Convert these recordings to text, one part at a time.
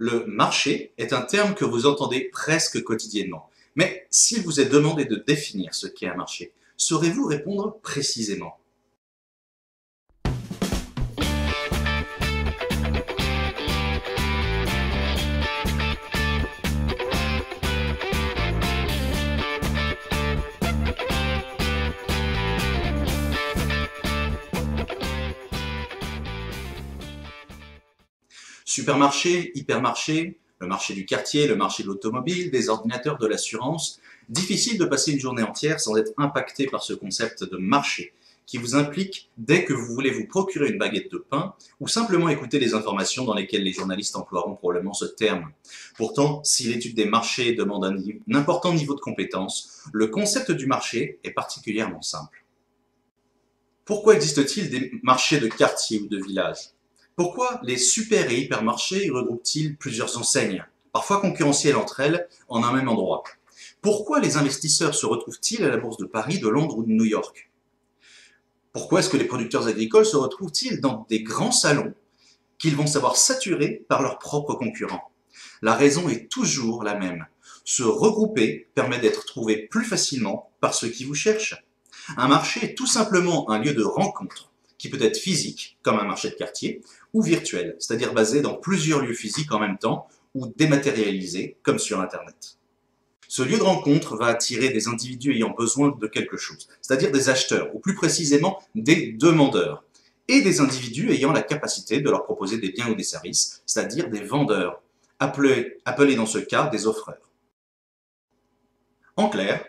Le marché est un terme que vous entendez presque quotidiennement. Mais s'il vous est demandé de définir ce qu'est un marché, saurez-vous répondre précisément? Supermarché, hypermarché, le marché du quartier, le marché de l'automobile, des ordinateurs, de l'assurance. Difficile de passer une journée entière sans être impacté par ce concept de marché qui vous implique dès que vous voulez vous procurer une baguette de pain ou simplement écouter les informations dans lesquelles les journalistes emploieront probablement ce terme. Pourtant, si l'étude des marchés demande un important niveau de compétence, le concept du marché est particulièrement simple. Pourquoi existe-t-il des marchés de quartier ou de village? Pourquoi les super et hypermarchés regroupent-ils plusieurs enseignes, parfois concurrentielles entre elles, en un même endroit? Pourquoi les investisseurs se retrouvent-ils à la bourse de Paris, de Londres ou de New York? Pourquoi est-ce que les producteurs agricoles se retrouvent-ils dans des grands salons qu'ils vont savoir saturer par leurs propres concurrents? La raison est toujours la même. Se regrouper permet d'être trouvé plus facilement par ceux qui vous cherchent. Un marché est tout simplement un lieu de rencontre, qui peut être physique, comme un marché de quartier, ou virtuel, c'est-à-dire basé dans plusieurs lieux physiques en même temps, ou dématérialisé, comme sur Internet. Ce lieu de rencontre va attirer des individus ayant besoin de quelque chose, c'est-à-dire des acheteurs, ou plus précisément des demandeurs, et des individus ayant la capacité de leur proposer des biens ou des services, c'est-à-dire des vendeurs, appelés dans ce cas des offreurs. En clair,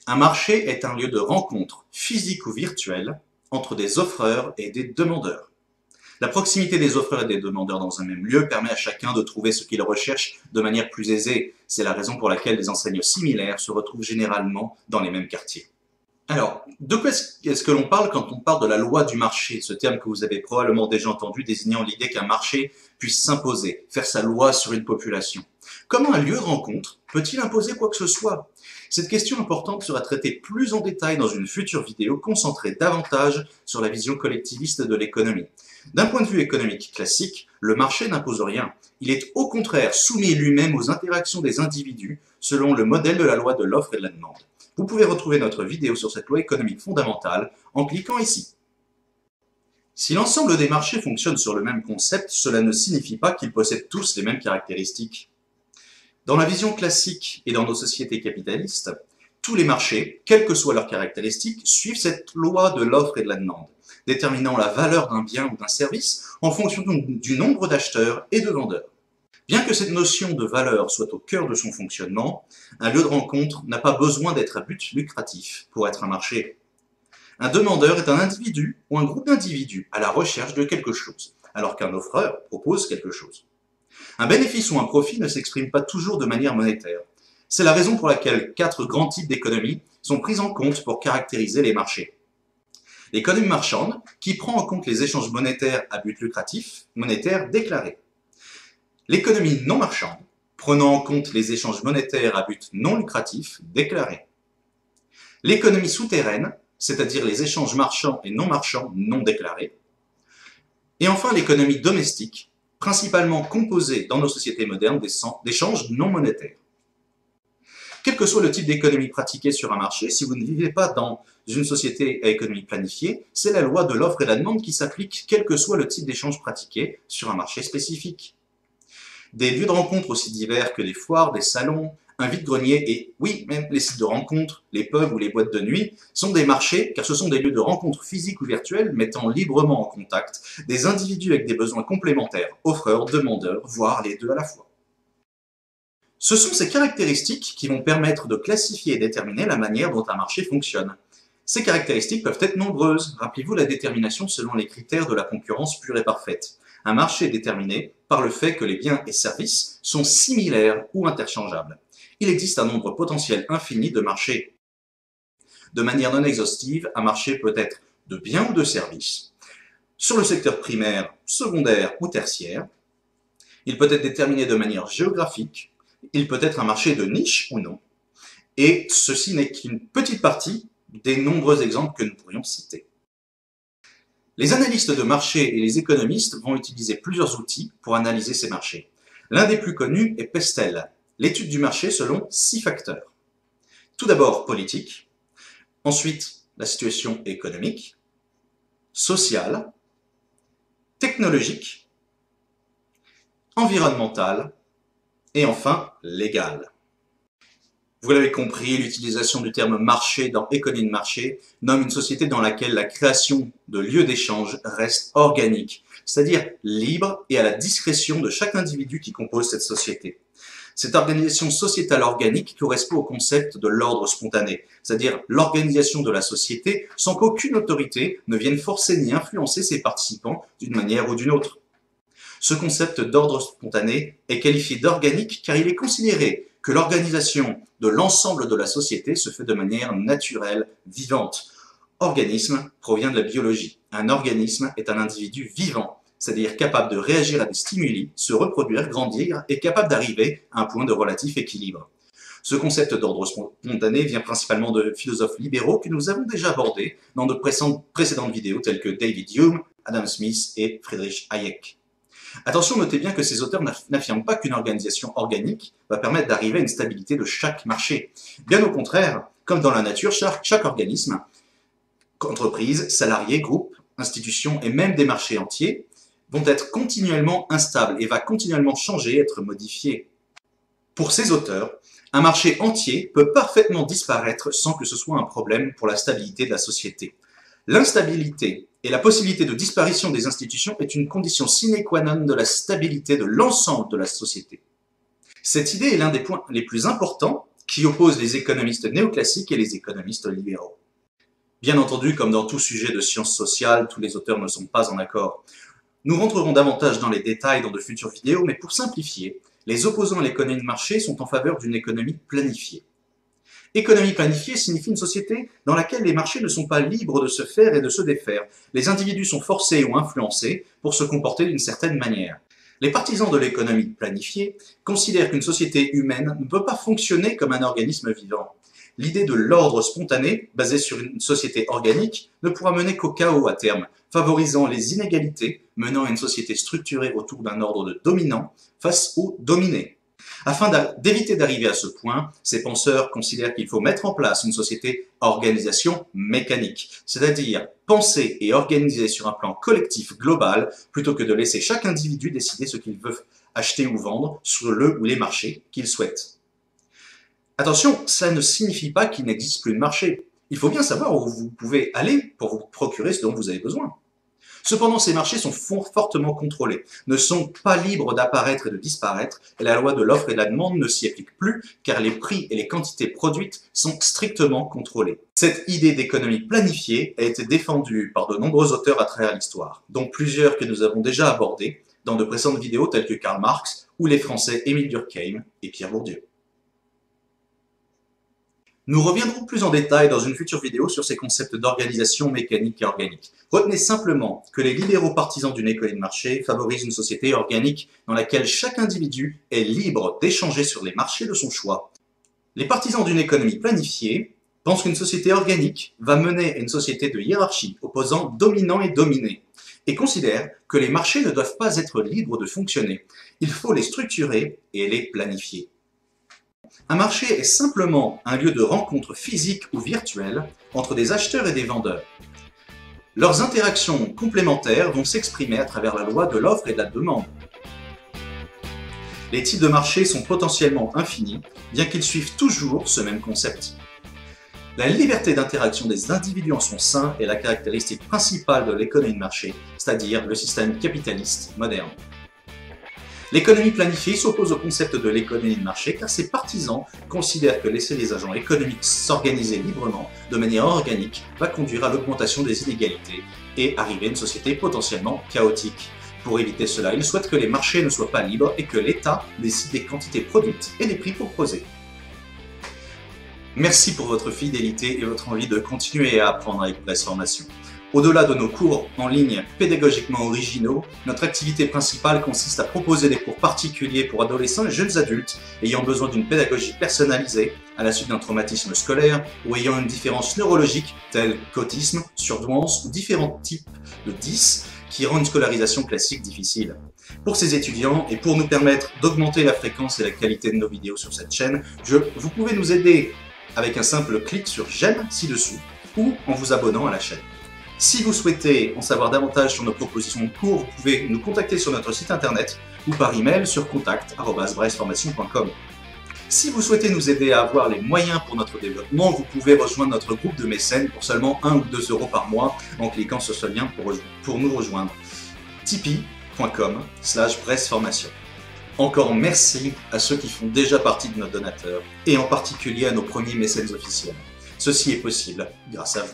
un marché est un lieu de rencontre, physique ou virtuel, entre des offreurs et des demandeurs. La proximité des offreurs et des demandeurs dans un même lieu permet à chacun de trouver ce qu'il recherche de manière plus aisée. C'est la raison pour laquelle des enseignes similaires se retrouvent généralement dans les mêmes quartiers. Alors, de quoi est-ce que l'on parle quand on parle de la loi du marché, ce terme que vous avez probablement déjà entendu désignant l'idée qu'un marché puisse s'imposer, faire sa loi sur une population? Comment un lieu de rencontre peut-il imposer quoi que ce soit? Cette question importante sera traitée plus en détail dans une future vidéo concentrée davantage sur la vision collectiviste de l'économie. D'un point de vue économique classique, le marché n'impose rien. Il est au contraire soumis lui-même aux interactions des individus selon le modèle de la loi de l'offre et de la demande. Vous pouvez retrouver notre vidéo sur cette loi économique fondamentale en cliquant ici. Si l'ensemble des marchés fonctionnent sur le même concept, cela ne signifie pas qu'ils possèdent tous les mêmes caractéristiques. Dans la vision classique et dans nos sociétés capitalistes, tous les marchés, quelles que soient leurs caractéristiques, suivent cette loi de l'offre et de la demande, déterminant la valeur d'un bien ou d'un service en fonction du nombre d'acheteurs et de vendeurs. Bien que cette notion de valeur soit au cœur de son fonctionnement, un lieu de rencontre n'a pas besoin d'être à but lucratif pour être un marché. Un demandeur est un individu ou un groupe d'individus à la recherche de quelque chose, alors qu'un offreur propose quelque chose. Un bénéfice ou un profit ne s'exprime pas toujours de manière monétaire. C'est la raison pour laquelle 4 grands types d'économies sont prises en compte pour caractériser les marchés. L'économie marchande, qui prend en compte les échanges monétaires à but lucratif, monétaires déclarés. L'économie non marchande, prenant en compte les échanges monétaires à but non lucratif, déclarés. L'économie souterraine, c'est-à-dire les échanges marchands et non marchands non déclarés. Et enfin l'économie domestique, principalement composée dans nos sociétés modernes d'échanges non monétaires. Quel que soit le type d'économie pratiquée sur un marché, si vous ne vivez pas dans une société à économie planifiée, c'est la loi de l'offre et de la demande qui s'applique quel que soit le type d'échange pratiqué sur un marché spécifique. Des lieux de rencontre aussi divers que les foires, des salons, un vide-grenier et, oui, même les sites de rencontre, les pubs ou les boîtes de nuit, sont des marchés car ce sont des lieux de rencontre physiques ou virtuels mettant librement en contact des individus avec des besoins complémentaires, offreurs, demandeurs, voire les deux à la fois. Ce sont ces caractéristiques qui vont permettre de classifier et déterminer la manière dont un marché fonctionne. Ces caractéristiques peuvent être nombreuses. Rappelez-vous la détermination selon les critères de la concurrence pure et parfaite. Un marché est déterminé par le fait que les biens et services sont similaires ou interchangeables. Il existe un nombre potentiel infini de marchés. De manière non exhaustive, un marché peut être de biens ou de services. Sur le secteur primaire, secondaire ou tertiaire, il peut être déterminé de manière géographique. Il peut être un marché de niche ou non. Et ceci n'est qu'une petite partie des nombreux exemples que nous pourrions citer. Les analystes de marché et les économistes vont utiliser plusieurs outils pour analyser ces marchés. L'un des plus connus est Pestel, l'étude du marché selon 6 facteurs. Tout d'abord politique, ensuite la situation économique, sociale, technologique, environnementale et enfin légale. Vous l'avez compris, l'utilisation du terme marché dans économie de marché nomme une société dans laquelle la création de lieux d'échange reste organique, c'est-à-dire libre et à la discrétion de chaque individu qui compose cette société. Cette organisation sociétale organique correspond au concept de l'ordre spontané, c'est-à-dire l'organisation de la société sans qu'aucune autorité ne vienne forcer ni influencer ses participants d'une manière ou d'une autre. Ce concept d'ordre spontané est qualifié d'organique car il est considéré que l'organisation de l'ensemble de la société se fait de manière naturelle, vivante. Organisme provient de la biologie. Un organisme est un individu vivant, c'est-à-dire capable de réagir à des stimuli, se reproduire, grandir et capable d'arriver à un point de relatif équilibre. Ce concept d'ordre spontané vient principalement de philosophes libéraux que nous avons déjà abordés dans de précédentes vidéos telles que David Hume, Adam Smith et Friedrich Hayek. Attention, notez bien que ces auteurs n'affirment pas qu'une organisation organique va permettre d'arriver à une stabilité de chaque marché. Bien au contraire, comme dans la nature, chaque organisme, entreprise, salarié, groupe, institution et même des marchés entiers vont être continuellement instables et va continuellement changer, être modifié. Pour ces auteurs, un marché entier peut parfaitement disparaître sans que ce soit un problème pour la stabilité de la société. L'instabilité et la possibilité de disparition des institutions est une condition sine qua non de la stabilité de l'ensemble de la société. Cette idée est l'un des points les plus importants qui opposent les économistes néoclassiques et les économistes libéraux. Bien entendu, comme dans tout sujet de sciences sociales, tous les auteurs ne sont pas en accord. Nous rentrerons davantage dans les détails dans de futures vidéos, mais pour simplifier, les opposants à l'économie de marché sont en faveur d'une économie planifiée. Économie planifiée signifie une société dans laquelle les marchés ne sont pas libres de se faire et de se défaire. Les individus sont forcés ou influencés pour se comporter d'une certaine manière. Les partisans de l'économie planifiée considèrent qu'une société humaine ne peut pas fonctionner comme un organisme vivant. L'idée de l'ordre spontané, basée sur une société organique, ne pourra mener qu'au chaos à terme, favorisant les inégalités, menant à une société structurée autour d'un ordre de dominant face aux dominés. Afin d'éviter d'arriver à ce point, ces penseurs considèrent qu'il faut mettre en place une société à organisation mécanique, c'est-à-dire penser et organiser sur un plan collectif global plutôt que de laisser chaque individu décider ce qu'il veut acheter ou vendre sur le ou les marchés qu'il souhaite. Attention, ça ne signifie pas qu'il n'existe plus de marché. Il faut bien savoir où vous pouvez aller pour vous procurer ce dont vous avez besoin. Cependant, ces marchés sont fortement contrôlés, ne sont pas libres d'apparaître et de disparaître, et la loi de l'offre et de la demande ne s'y applique plus, car les prix et les quantités produites sont strictement contrôlés. Cette idée d'économie planifiée a été défendue par de nombreux auteurs à travers l'histoire, dont plusieurs que nous avons déjà abordés dans de précédentes vidéos telles que Karl Marx ou les Français Émile Durkheim et Pierre Bourdieu. Nous reviendrons plus en détail dans une future vidéo sur ces concepts d'organisation mécanique et organique. Retenez simplement que les libéraux partisans d'une économie de marché favorisent une société organique dans laquelle chaque individu est libre d'échanger sur les marchés de son choix. Les partisans d'une économie planifiée pensent qu'une société organique va mener à une société de hiérarchie opposant dominant et dominé, et considèrent que les marchés ne doivent pas être libres de fonctionner. Il faut les structurer et les planifier. Un marché est simplement un lieu de rencontre physique ou virtuelle entre des acheteurs et des vendeurs. Leurs interactions complémentaires vont s'exprimer à travers la loi de l'offre et de la demande. Les types de marchés sont potentiellement infinis, bien qu'ils suivent toujours ce même concept. La liberté d'interaction des individus en son sein est la caractéristique principale de l'économie de marché, c'est-à-dire le système capitaliste moderne. L'économie planifiée s'oppose au concept de l'économie de marché car ses partisans considèrent que laisser les agents économiques s'organiser librement, de manière organique, va conduire à l'augmentation des inégalités et arriver à une société potentiellement chaotique. Pour éviter cela, ils souhaitent que les marchés ne soient pas libres et que l'État décide des quantités produites et des prix proposés. Merci pour votre fidélité et votre envie de continuer à apprendre avec Bress Formation. Au-delà de nos cours en ligne pédagogiquement originaux, notre activité principale consiste à proposer des cours particuliers pour adolescents et jeunes adultes ayant besoin d'une pédagogie personnalisée à la suite d'un traumatisme scolaire ou ayant une différence neurologique telle qu'autisme, surdouance ou différents types de 10 qui rend une scolarisation classique difficile. Pour ces étudiants et pour nous permettre d'augmenter la fréquence et la qualité de nos vidéos sur cette chaîne, vous pouvez nous aider avec un simple clic sur j'aime ci-dessous ou en vous abonnant à la chaîne. Si vous souhaitez en savoir davantage sur nos propositions de cours, vous pouvez nous contacter sur notre site internet ou par email sur contact@brestformation.com. Si vous souhaitez nous aider à avoir les moyens pour notre développement, vous pouvez rejoindre notre groupe de mécènes pour seulement 1 ou 2 € par mois en cliquant sur ce lien pour nous rejoindre. tipeee.com/brestformation. Encore merci à ceux qui font déjà partie de nos donateurs et en particulier à nos premiers mécènes officiels. Ceci est possible grâce à vous.